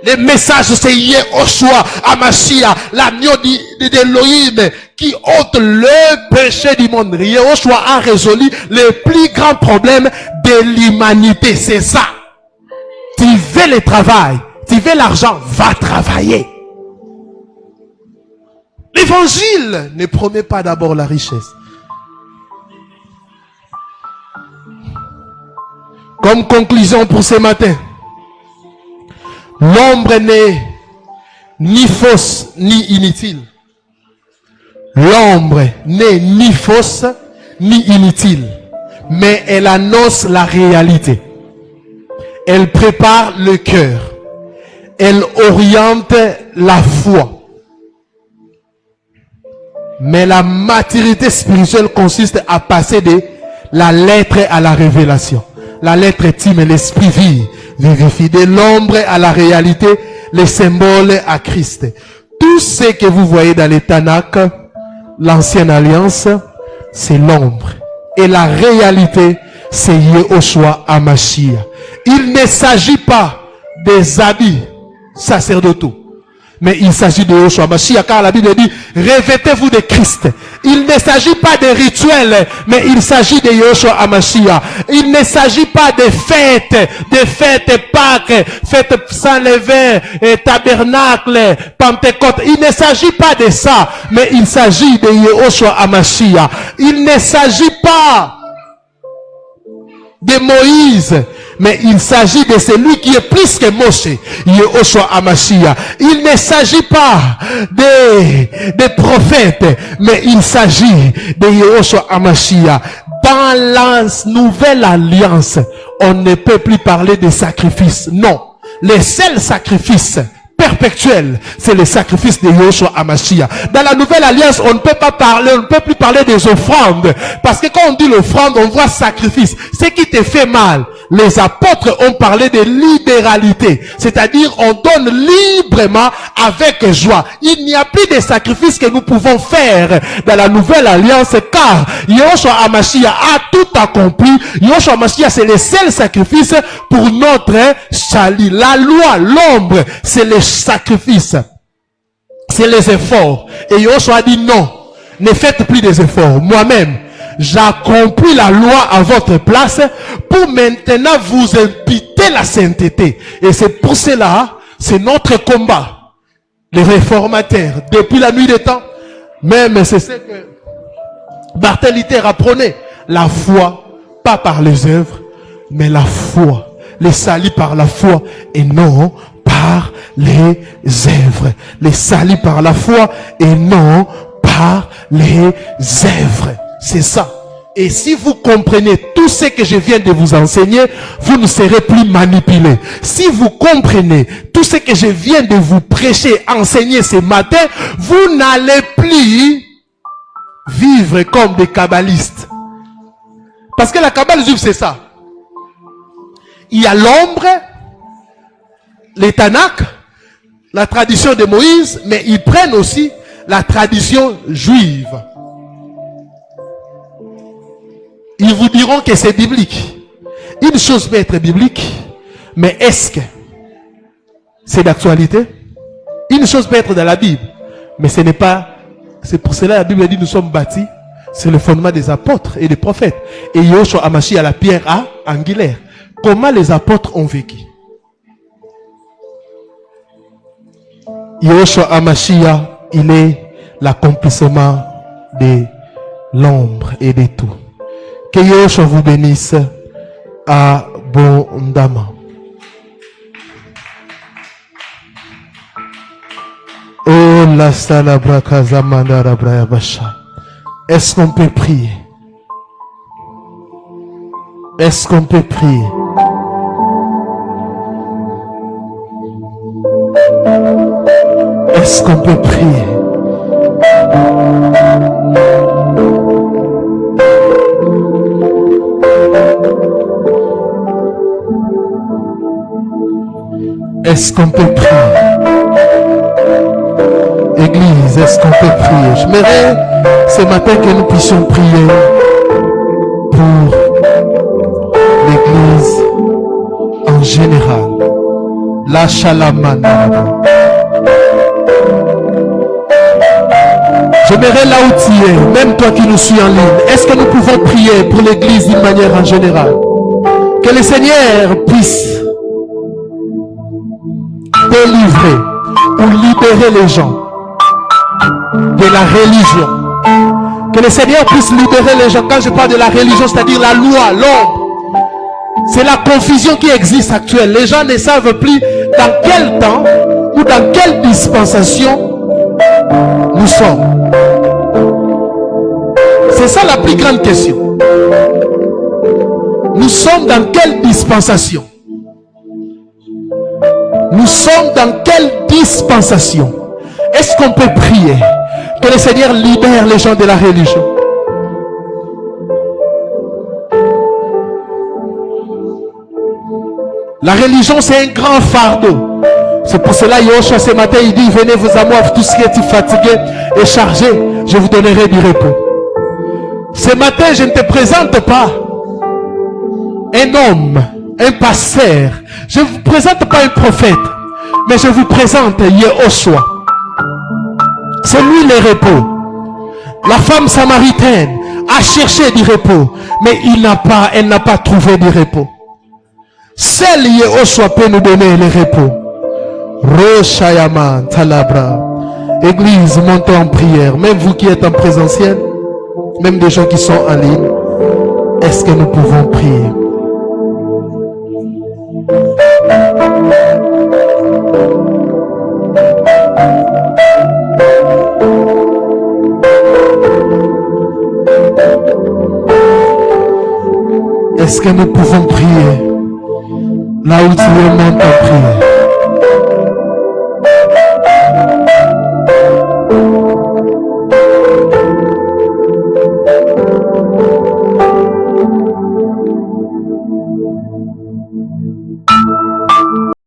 Les messages, c'est Yehoshua, Amashia, l'agneau d'Elohim qui ôte le péché du monde. Yehoshua a résolu le plus grand problème de l'humanité. C'est ça. Tu veux le travail, tu veux l'argent, va travailler. L'évangile ne promet pas d'abord la richesse. Comme conclusion pour ce matin, l'ombre n'est ni fausse ni inutile. L'ombre n'est ni fausse ni inutile, mais elle annonce la réalité. Elle prépare le cœur. Elle oriente la foi. Mais la maturité spirituelle consiste à passer de la lettre à la révélation. La lettre intime, l'esprit vivifie. De l'ombre à la réalité, les symboles à Christ. Tout ce que vous voyez dans les Tanakh, l'ancienne alliance, c'est l'ombre. Et la réalité, c'est Yehoshua Amashia. Il ne s'agit pas des habits sacerdotaux. Mais il s'agit de Yehoshua Mashiach, car la Bible dit, revêtez-vous de Christ. Il ne s'agit pas de rituels, mais il s'agit de Yehoshua Mashiach. Il ne s'agit pas de fêtes Pâques, fêtes sans levain, tabernacle, Pentecôte. Il ne s'agit pas de ça, mais il s'agit de Yehoshua Mashiach. Il ne s'agit pas de Moïse, mais il s'agit de celui qui est plus que Moshe, Yehoshua Amashia. Il ne s'agit pas des prophètes, mais il s'agit de Yehoshua Amashia. Dans la nouvelle alliance, on ne peut plus parler de sacrifices. Non, les seuls sacrifices perpétuel, c'est le sacrifice de Yehoshua Amashia. Dans la nouvelle alliance, on ne peut pas parler, on ne peut plus parler des offrandes. Parce que quand on dit l'offrande, on voit sacrifice. Ce qui te fait mal. Les apôtres ont parlé de libéralité. C'est-à-dire, on donne librement avec joie. Il n'y a plus de sacrifices que nous pouvons faire dans la nouvelle alliance, car Yehoshua Amashia a tout accompli. Yehoshua Amashia, c'est le seul sacrifice pour notre salut. La loi, l'ombre, c'est le sacrifice, c'est les efforts. Et Yehoshua a dit non, ne faites plus des efforts. Moi-même, j'accomplis la loi à votre place pour maintenant vous imputer la sainteté. Et c'est pour cela, c'est notre combat. Les réformateurs, depuis la nuit des temps, même c'est ce que Martin Luther apprenait. La foi, pas par les œuvres, mais la foi. Les salis par la foi et non par les œuvres. Les salis par la foi et non par les œuvres. C'est ça. Et si vous comprenez tout ce que je viens de vous enseigner, vous ne serez plus manipulé. Si vous comprenez tout ce que je viens de vous prêcher, enseigner ce matin, vous n'allez plus vivre comme des kabbalistes. Parce que la Kabbale juive, c'est ça. Il y a l'ombre, les Tanakh, la tradition de Moïse, mais ils prennent aussi la tradition juive. Ils vous diront que c'est biblique. Une chose peut être biblique, mais est-ce que c'est d'actualité? Une chose peut être dans la Bible, mais ce n'est pas. C'est pour cela que la Bible dit nous sommes bâtis sur le fondement des apôtres et des prophètes. Et Yoshua Amashi à la pierre angulaire. Comment les apôtres ont vécu? Yoshua Amashia, il est l'accomplissement de l'ombre et de tout. Que Yoshua vous bénisse abondamment. Oh la salabra kazamandara brayabasha. Est-ce qu'on peut prier? Est-ce qu'on peut prier? Est-ce qu'on peut prier? Est-ce qu'on peut prier? Église, est-ce qu'on peut prier? J'aimerais ce matin que nous puissions prier pour l'Église en général. La Shalamana. J'aimerais là où tu es, même toi qui nous suis en ligne, est-ce que nous pouvons prier pour l'Église d'une manière en général? Que le Seigneur puisse délivrer ou libérer les gens de la religion. Que le Seigneur puisse libérer les gens. Quand je parle de la religion, c'est-à-dire la loi, l'ordre, c'est la confusion qui existe actuelle. Les gens ne savent plus dans quel temps ou dans quelle dispensation nous sommes. C'est ça la plus grande question. Nous sommes dans quelle dispensation? Nous sommes dans quelle dispensation? Est-ce qu'on peut prier que le Seigneur libère les gens de la religion? La religion, c'est un grand fardeau. C'est pour cela, Yoshua, ce matin, il dit, venez vous à moi, tous ceux qui êtes fatigués et chargés, je vous donnerai du repos. Ce matin, je ne te présente pas un homme, un pasteur. Je ne vous présente pas un prophète, mais je vous présente Yehoshua. C'est lui le repos. La femme samaritaine a cherché du repos, mais elle n'a pas trouvé du repos. Seul Yehoshua peut nous donner le repos. Roshayaman Talabra. Église, montez en prière. Même vous qui êtes en présentiel, même des gens qui sont en ligne, est-ce que nous pouvons prier? Est-ce que nous pouvons prier? Là où tu es, monte en prière.